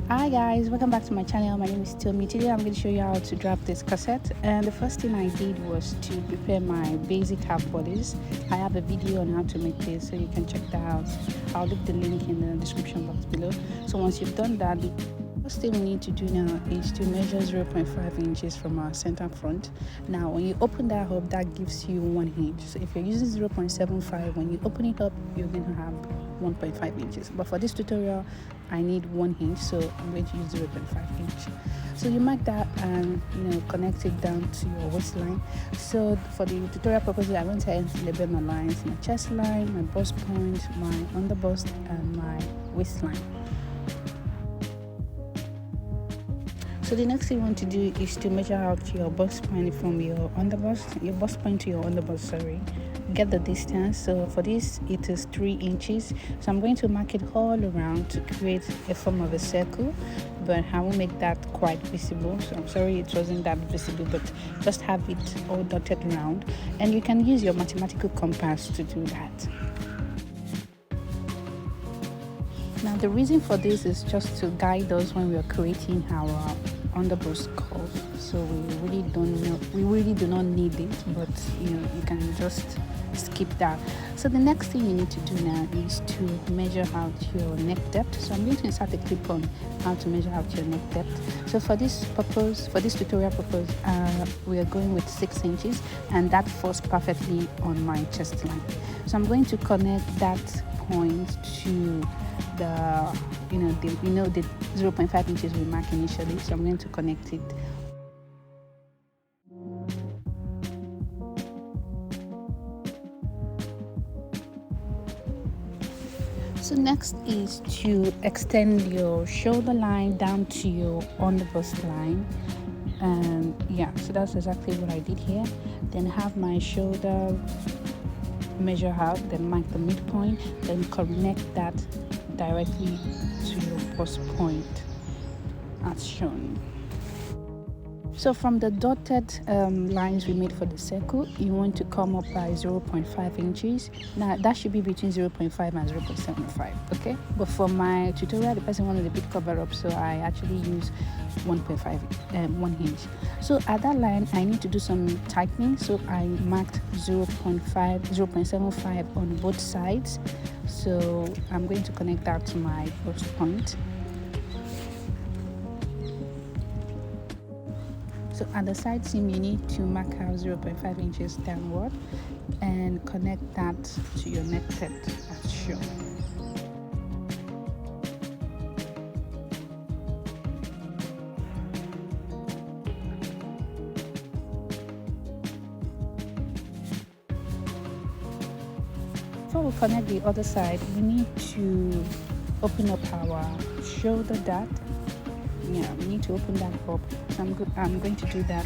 Hi guys, welcome back to my channel. My name is Tommy. Today I'm going to show you how to draft this corset, and the first thing I did was to prepare my basic half bodice. I have a video on how to make this, so you can check that out. I'll leave the link in the description box below. So once you've done that, the first thing we need to do now is to measure 0.5 inches from our center front. Now when you open that up, that gives you 1 inch. So if you're using 0.75, when you open it up, you're going to have 1.5 inches, but for this tutorial I need 1 inch, so I'm going to use 0.5 inch. So you mark that and connect it down to your waistline. So for the tutorial purposes, I went ahead and label my lines: my chest line, my bust point, my underbust, and my waistline. So the next thing you want to do is to measure out your bust point from your bust point to your underbust, sorry. Get the distance. So for this it is 3 inches, so I'm going to mark it all around to create a form of a circle, but I will make that quite visible, so I'm sorry it wasn't that visible, but just have it all dotted around, and you can use your mathematical compass to do that. Now the reason for this is just to guide us when we are creating our underbust curve, so we really do not need it, but you can just skip that. So the next thing you need to do now is to measure out your neck depth. So I'm going to insert a clip on how to measure out your neck depth. So for this tutorial purpose, we are going with 6 inches, and that falls perfectly on my chest line. So I'm going to connect that point to the 0.5 inches we marked initially. So I'm going to connect it. So next is to extend your shoulder line down to your underbust line, and so that's exactly what I did here. Then have my shoulder measure out, then mark the midpoint, then connect that directly to your bust point as shown. So from the dotted lines we made for the circle, you want to come up by 0.5 inches. Now that should be between 0.5 and 0.75, okay? But for my tutorial, the person wanted a bit cover up, so I actually use 1 inch. So at that line, I need to do some tightening, so I marked 0.75 on both sides. So I'm going to connect that to my bust point. So at the side seam, you need to mark out 0.5 inches downward and connect that to your neck depth as shown. Before we connect the other side, we need to open up our shoulder dart. We need to open that up, so I'm going to do that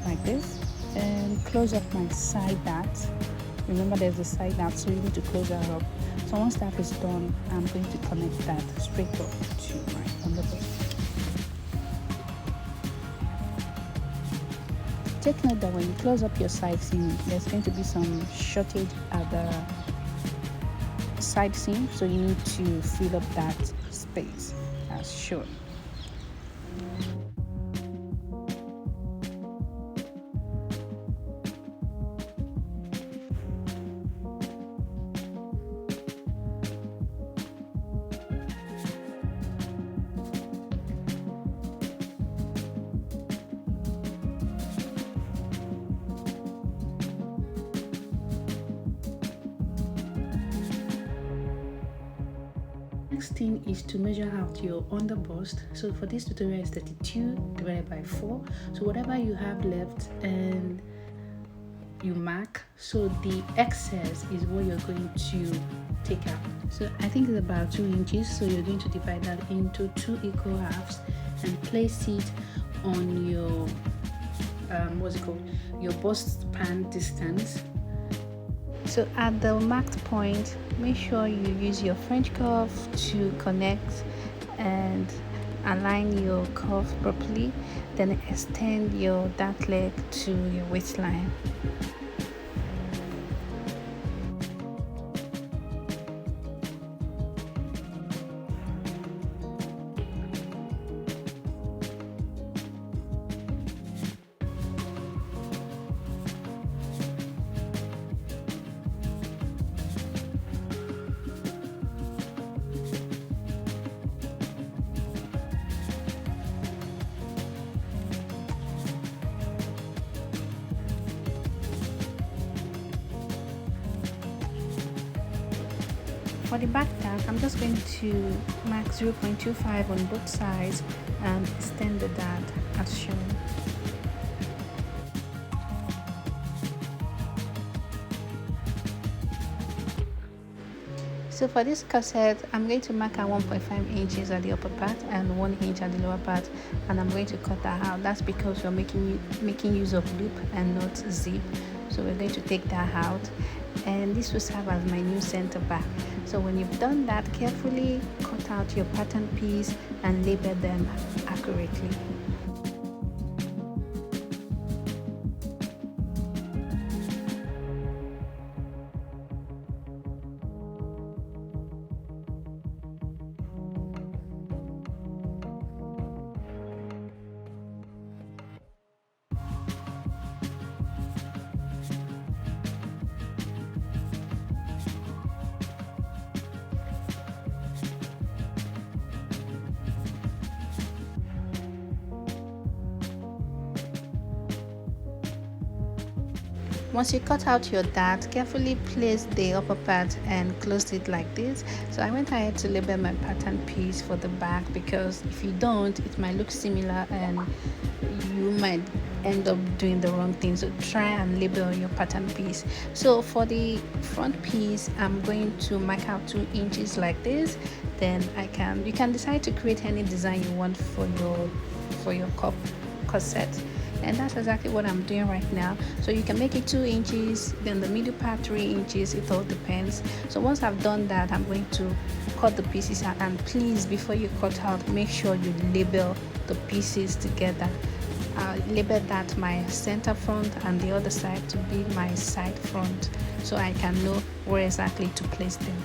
like this, and close up my side dart. Remember, there's a side dart, so you need to close that up. So once that is done, I'm going to connect that straight up to my underbust. Take note that when you close up your side seam, there's going to be some shortage at the side seam, so you need to fill up that space as shown. Next thing is to measure out your underbust. So for this tutorial is 32 divided by 4. So whatever you have left and you mark, so the excess is what you're going to take out. So I think it's about 2 inches, so you're going to divide that into 2 equal halves and place it on your your bust span distance. So at the marked point, make sure you use your French curve to connect and align your curve properly, then extend your dart leg to your waistline. For the back tack, I'm just going to mark 0.25 on both sides and extend the dart as shown. So for this corset, I'm going to mark at 1.5 inches at the upper part and 1 inch at the lower part, and I'm going to cut that out. That's because we're making use of loop and not zip. So we're going to take that out, and this will serve as my new center back. So when you've done that, carefully cut out your pattern piece and label them accurately. Once you cut out your dart, carefully place the upper part and close it like this. So I went ahead to label my pattern piece for the back, because if you don't, it might look similar and you might end up doing the wrong thing. So try and label your pattern piece. So for the front piece, I'm going to mark out 2 inches like this. Then you can decide to create any design you want for your corset. And that's exactly what I'm doing right now. So you can make it 2 inches, then the middle part 3 inches, it all depends. So once I've done that, I'm going to cut the pieces out. And please, before you cut out, make sure you label the pieces together. Label that my center front and the other side to be my side front, so I can know where exactly to place them.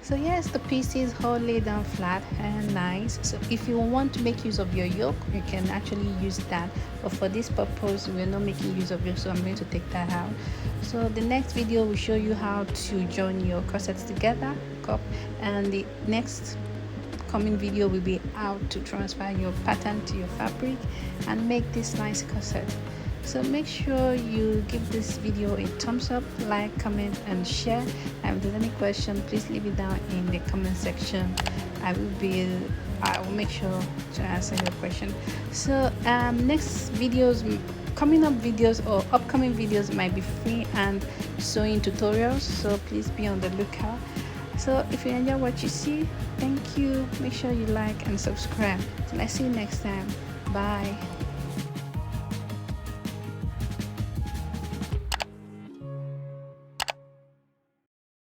So yes, the pieces all lay down flat and nice. So if you want to make use of your yoke, you can actually use that, but for this purpose we're not making use of yoke, so I'm going to take that out. So the next video will show you how to join your corsets together, and the next coming video will be how to transfer your pattern to your fabric and make this nice corset. So make sure you give this video a thumbs up, like, comment and share. And if there's any question, please leave it down in the comment section. I will make sure to answer your question. So next videos, coming up videos or upcoming videos might be free and sewing tutorials, so please be on the lookout. So if you enjoy what you see, thank you. Make sure you like and subscribe. Till I see you next time. Bye.